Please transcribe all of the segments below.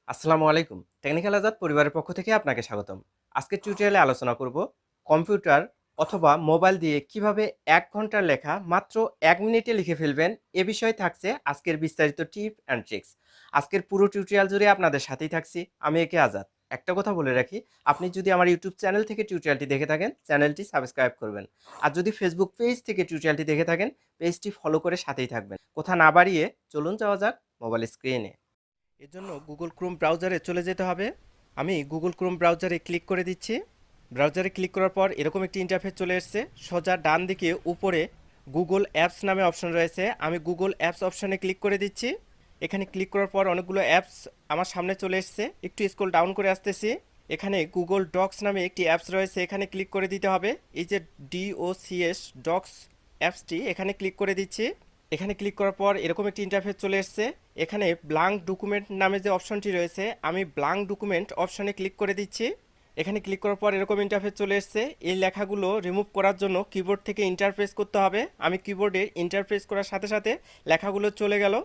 আসসালামু আলাইকুম। টেকনিক্যাল আজাদ পরিবারের পক্ষ থেকে আপনাকে স্বাগতম। আজকের টিউটোরিয়ালে আলোচনা করব কম্পিউটার অথবা মোবাইল দিয়ে কিভাবে ১ ঘন্টার লেখা মাত্র ১ মিনিটে লিখে ফেলবেন এ বিষয়ে থাকছে আজকের বিস্তারিত টিপ অ্যান্ড ট্রিক্স। আজকের পুরো টিউটোরিয়াল জুড়ে আপনাদের সাথেই থাকছি আমি একে আজাদ। একটা কথা বলে রাখি, আপনি যদি আমার ইউটিউব চ্যানেল থেকে টিউটোরিয়ালটি দেখে থাকেন চ্যানেলটি সাবস্ক্রাইব করবেন। আর যদি ফেসবুক পেজ থেকে টিউটোরিয়ালটি দেখে থাকেন পেজটি ফলো করে সাথেই থাকবেন। কথা না বাড়িয়ে চলুন যাওয়া যাক মোবাইল স্ক্রিনে। এর জন্য গুগল ক্রোম ব্রাউজারে চলে যেতে হবে। আমি গুগল ক্রোম ব্রাউজারে ক্লিক করে দিচ্ছি। ব্রাউজারে ক্লিক করার পর এরকম একটি ইন্টারফেস চলে এসেছে। সোজা ডান দিকে উপরে গুগল অ্যাপস নামে অপশন রয়েছে, আমি গুগল অ্যাপস অপশনে ক্লিক করে দিচ্ছি। এখানে ক্লিক করার পর অনেকগুলো অ্যাপস আমার সামনে চলে এসেছে। একটু স্ক্রল ডাউন করে আসতেছি। এখানে গুগল ডক্স নামে একটি অ্যাপস রয়েছে, এখানে ক্লিক করে দিতে হবে। এই যে DOCS ডক্স অ্যাপসটি, এখানে ক্লিক করে দিচ্ছি। এখানে ক্লিক করার পর এরকম একটি ইন্টারফেস চলে এসেছে। এখানে ব্ল্যাঙ্ক ডকুমেন্ট নামে যে অপশনটি রয়েছে, আমি ব্ল্যাঙ্ক ডকুমেন্ট অপশনে ক্লিক করে দিচ্ছি। এখানে ক্লিক করার পর এরকম ইন্টারফেস চলে এসেছে। এই লেখাগুলো রিমুভ করার জন্য কিবোর্ড থেকে ইন্টারপ্রেস করতে হবে। আমি কিবোর্ডে ইন্টারপ্রেস করার সাথে সাথে লেখাগুলো চলে গেল।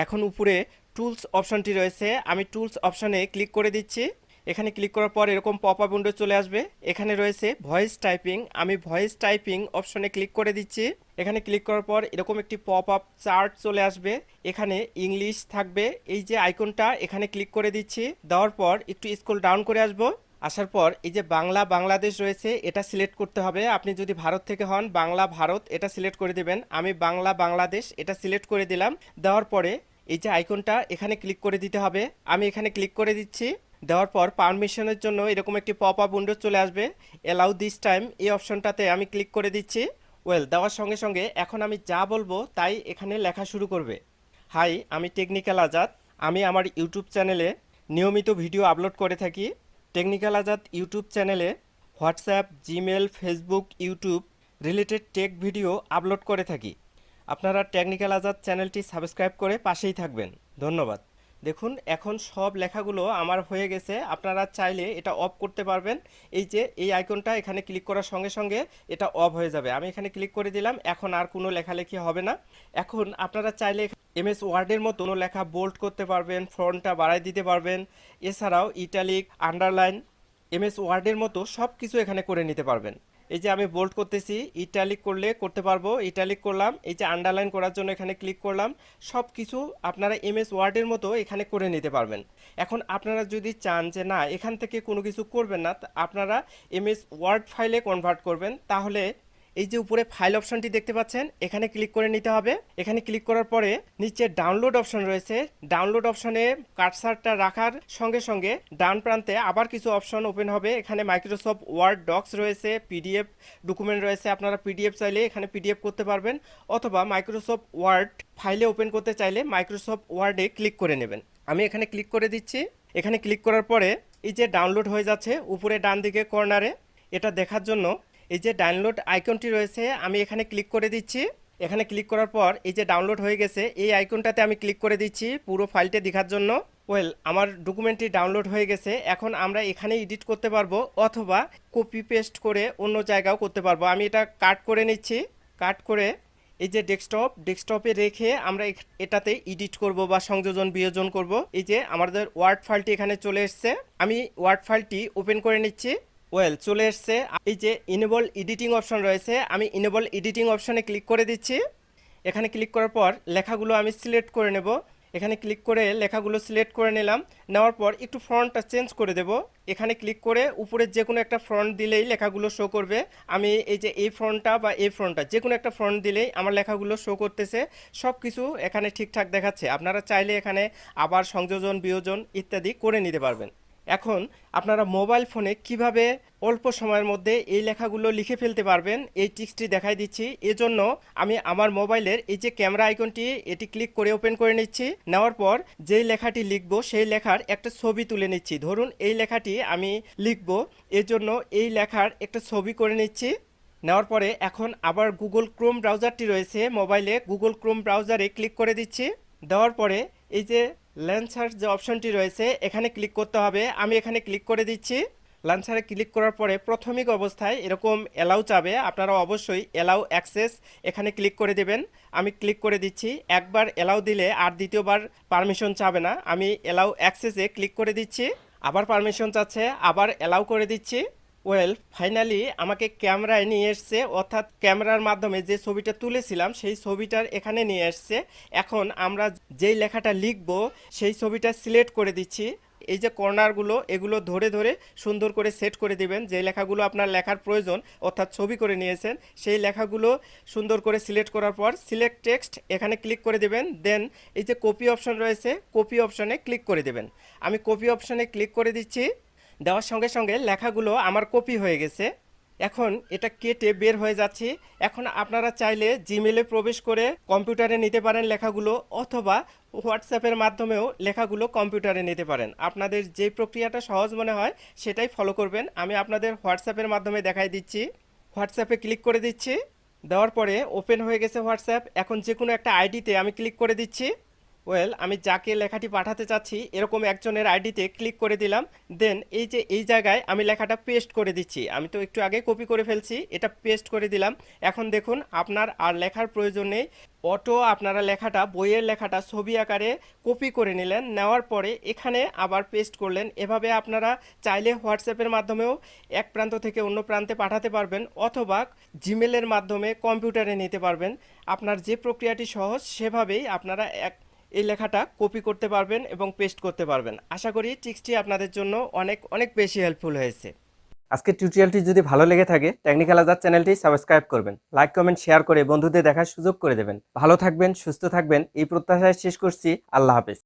এখন উপরে টুলস অপশনটি রয়েছে, আমি টুলস অপশনে ক্লিক করে দিচ্ছি। এখানে ক্লিক করার পর এরকম পপ আপ উইন্ডো চলে আসবে। এখানে রয়েছে ভয়েস টাইপিং, আমি ভয়েস টাইপিং অপশনে ক্লিক করে দিচ্ছি। এখানে ক্লিক করার পর এরকম একটি পপ আপ চার্ট চলে আসবে। এখানে ইংলিশ থাকবে, এই যে আইকনটা এখানে ক্লিক করে দিচ্ছি। দেওয়ার পর একটু স্ক্রল ডাউন করে আসবো। আসার পর এই যে বাংলা বাংলাদেশ রয়েছে এটা সিলেক্ট করতে হবে। আপনি যদি ভারত থেকে হন বাংলা ভারত এটা সিলেক্ট করে দেবেন। আমি বাংলা বাংলাদেশ এটা সিলেক্ট করে দিলাম। দেওয়ার পরে এই যে আইকনটা এখানে ক্লিক করে দিতে হবে, আমি এখানে ক্লিক করে দিচ্ছি। দেওয়ার পর পারমিশনের জন্য এরকম একটি পপ আপ উইন্ডো চলে আসবে, অ্যালাউ দিস টাইম এই অপশনটাতে আমি ক্লিক করে দিচ্ছি। দেওয়ার সঙ্গে সঙ্গে এখন আমি যা বলবো তাই এখানে লেখা শুরু করবে। হাই, আমি টেকনিক্যাল আজাদ। আমি আমার ইউটিউব চ্যানেলে নিয়মিত ভিডিও আপলোড করে থাকি। টেকনিক্যাল আজাদ ইউটিউব চ্যানেলে WhatsApp, Gmail, Facebook, YouTube related take video upload করে থাকি। আপনারা টেকনিক্যাল আজাদ চ্যানেলটি সাবস্ক্রাইব করে পাশেই থাকবেন। ধন্যবাদ। দেখুন এখন সব লেখাগুলো আমার হয়ে গেছে। আপনারা চাইলে এটা অফ করতে পারবেন। এই যে এই আইকনটা এখানে ক্লিক করার সঙ্গে সঙ্গে এটা অফ হয়ে যাবে। আমি এখানে ক্লিক করে দিলাম, এখন আর কোনো লেখালেখি হবে না। এখন আপনারা চাইলে MS ওয়ার্ডের মতো লেখা বোল্ড করতে পারবেন, ফন্টটা বাড়ায় দিতে পারবেন। এছাড়াও ইটালিক, আন্ডারলাইন MS ওয়ার্ডের মতো সব কিছু এখানে করে নিতে পারবেন। এই যে আমি বোল্ড করতেছি, ইটালিক করলে করতে পারবো, ইটালিক করলাম। এই যে আন্ডারলাইন করার জন্য এখানে ক্লিক করলাম। সব কিছু আপনারা MS ওয়ার্ডের মতো এখানে করে নিতে পারবেন। এখন আপনারা যদি চান যে না এখান থেকে কোনো কিছু করবেন না, আপনারা MS ওয়ার্ড ফাইলে কনভার্ট করবেন, তাহলে এই যে উপরে ফাইল অপশনটি দেখতে পাচ্ছেন এখানে ক্লিক করে নিতে হবে। এখানে ক্লিক করার পরে নিচে ডাউনলোড অপশন রয়েছে, ডাউনলোড অপশনে কার্সারটা রাখার সঙ্গে সঙ্গে ডান প্রান্তে আবার কিছু অপশন ওপেন হবে। এখানে মাইক্রোসফট ওয়ার্ড ডক্স রয়েছে, PDF ডকুমেন্ট রয়েছে। আপনারা PDF চাইলে এখানে PDF করতে পারবেন, অথবা মাইক্রোসফট ওয়ার্ড ফাইলে ওপেন করতে চাইলে মাইক্রোসফট ওয়ার্ডে ক্লিক করে নেবেন। আমি এখানে ক্লিক করে দিচ্ছি। এখানে ক্লিক করার পরে এই যে ডাউনলোড হয়ে যাচ্ছে উপরে ডান দিকে কর্নারে, এটা দেখার জন্য এই যে ডাউনলোড আইকনটি রয়েছে আমি এখানে ক্লিক করে দিচ্ছি। এখানে ক্লিক করার পর এই যে ডাউনলোড হয়ে গেছে এই আইকনটাতে আমি ক্লিক করে দিচ্ছি পুরো ফাইলটা দেখার জন্য। আমার ডকুমেন্টটি ডাউনলোড হয়ে গেছে। এখন আমরা এখানে এডিট করতে পারবো, অথবা কপি পেস্ট করে অন্য জায়গাও করতে পারবো। আমি এটা কাট করে নিচ্ছি। কাট করে এই যে ডেস্কটপে রেখে আমরা এটাতে এডিট করব বা সংযোজন বিয়োজন করব। এই যে আমাদের ওয়ার্ড ফাইলটি এখানে চলে এসেছে, আমি ওয়ার্ড ফাইলটি ওপেন করে নিচ্ছি। চলে এসছে। এই যে ইনেবল এডিটিং অপশন রয়েছে, আমি ইনেবল এডিটিং অপশনে ক্লিক করে দিচ্ছি। এখানে ক্লিক করার পর লেখাগুলো আমি সিলেক্ট করে নেব। এখানে ক্লিক করে লেখাগুলো সিলেক্ট করে নিলাম। নেওয়ার পর একটু ফন্টটা চেঞ্জ করে দেব। এখানে ক্লিক করে উপরে যে কোনো একটা ফন্ট দিলেই লেখাগুলো শো করবে। আমি এই যে এই ফন্টটা বা এই ফন্টটা যে কোনো একটা ফন্ট দিলেই আমার লেখাগুলো শো করতেছে। সব কিছু এখানে ঠিকঠাক দেখাচ্ছে। আপনারা চাইলে এখানে আবার সংযোজন বিয়োজন ইত্যাদি করে নিতে পারবেন। এখন আপনারা মোবাইল ফোনে কিভাবে অল্প সময়ের মধ্যে এই লেখাগুলো লিখে ফেলতে পারবেন এই ট্রিক্সটি দেখাই দিচ্ছি। এজন্য আমি আমার মোবাইলের এই যে ক্যামেরা আইকনটি এটি ক্লিক করে ওপেন করে নিচ্ছি। নেওয়ার পর যেই লেখাটি লিখবো সেই লেখার একটা ছবি তুলে নিচ্ছি। ধরুন এই লেখাটি আমি লিখবো, এজন্য এই লেখার একটা ছবি করে নিচ্ছি। নেওয়ার পরে এখন আবার গুগল ক্রোম ব্রাউজারটি রয়েছে মোবাইলে, গুগল ক্রোম ব্রাউজারে ক্লিক করে দিচ্ছি। দেওয়ার পরে এই যে লেন্স সার্চ যে অপশনটি রয়েছে এখানে ক্লিক করতে হবে, আমি এখানে ক্লিক করে দিচ্ছি। লঞ্চারে ক্লিক করার পরে প্রাথমিক অবস্থায় এরকম অ্যালাউ চাবে, আপনারা অবশ্যই অ্যালাউ অ্যাক্সেস এখানে ক্লিক করে দেবেন। আমি ক্লিক করে দিচ্ছি। একবার অ্যালাউ দিলে আর দ্বিতীয়বার পারমিশন চাবে না। আমি অ্যালাউ অ্যাক্সেসে ক্লিক করে দিচ্ছি। আবার পারমিশন চাচ্ছে, আবার অ্যালাউ করে দিচ্ছি। ফাইনালি আমাকে ক্যামেরায় নিয়ে এসছে, অর্থাৎ ক্যামেরার মাধ্যমে যে ছবিটা তুলেছিলাম সেই ছবিটার এখানে নিয়ে এসছে। এখন আমরা যেই লেখাটা লিখব সেই ছবিটা সিলেক্ট করে দিচ্ছি। এই যে কর্নারগুলো এগুলো ধরে ধরে সুন্দর করে সেট করে দিবেন। যে লেখাগুলো আপনার লেখার প্রয়োজন অর্থাৎ ছবি করে নিয়েছেন সেই লেখাগুলো সুন্দর করে সিলেক্ট করার পর সিলেক্ট টেক্সট এখানে ক্লিক করে দেবেন। দেন এই যে কপি অপশন রয়েছে, কপি অপশনে ক্লিক করে দেবেন। আমি কপি অপশনে ক্লিক করে দিচ্ছি। দেওয়ার সঙ্গে সঙ্গে লেখাগুলো আমার কপি হয়ে গেছে। এখন এটা কেটে বের হয়ে যাচ্ছি। এখন আপনারা চাইলে জিমেলে প্রবেশ করে কম্পিউটারে নিতে পারেন লেখাগুলো, অথবা হোয়াটসঅ্যাপের মাধ্যমেও লেখাগুলো কম্পিউটারে নিতে পারেন। আপনাদের যে প্রক্রিয়াটা সহজ মনে হয় সেটাই ফলো করবেন। আমি আপনাদের হোয়াটসঅ্যাপের মাধ্যমে দেখাই দিচ্ছি। হোয়াটসঅ্যাপে ক্লিক করে দিচ্ছি। দেওয়ার পরে ওপেন হয়ে গেছে হোয়াটসঅ্যাপ। এখন যে কোনো একটা আইডিতে আমি ক্লিক করে দিচ্ছি। আমি যাকে লেখাটি পাঠাতে চাচ্ছি এরকম একজনের আইডিতে ক্লিক করে দিলাম। দেন এই যে এই জায়গায় আমি লেখাটা পেস্ট করে দিচ্ছি। আমি তো একটু আগে কপি করে ফেলছি, এটা পেস্ট করে দিলাম। এখন দেখুন আপনার আর লেখার প্রয়োজন নেই। অটো আপনারা লেখাটা, বইয়ের লেখাটা ছবি আকারে কপি করে নিলেন, নেওয়ার পরে এখানে আবার পেস্ট করলেন। এভাবে আপনারা চাইলে হোয়াটসঅ্যাপের মাধ্যমেও এক প্রান্ত থেকে অন্য প্রান্তে পাঠাতে পারবেন, অথবা জিমেলের মাধ্যমে কম্পিউটারে নিতে পারবেন। আপনার যে প্রক্রিয়াটি সহজ সেভাবেই আপনারা এই লেখাটা কপি করতে পারবেন এবং পেস্ট করতে পারবেন। আশা করি ট্রিক্সটি আপনাদের জন্য অনেক অনেক বেশি হেল্পফুল হয়েছে। আজকের টিউটোরিয়ালটি যদি ভালো লেগে থাকে টেকনিক্যাল আজাদ চ্যানেলটি সাবস্ক্রাইব করবেন, লাইক কমেন্ট শেয়ার করে বন্ধুদের দেখার সুযোগ করে দেবেন। ভালো থাকবেন, সুস্থ থাকবেন এই প্রত্যাশায় শেষ করছি। আল্লাহ হাফেজ।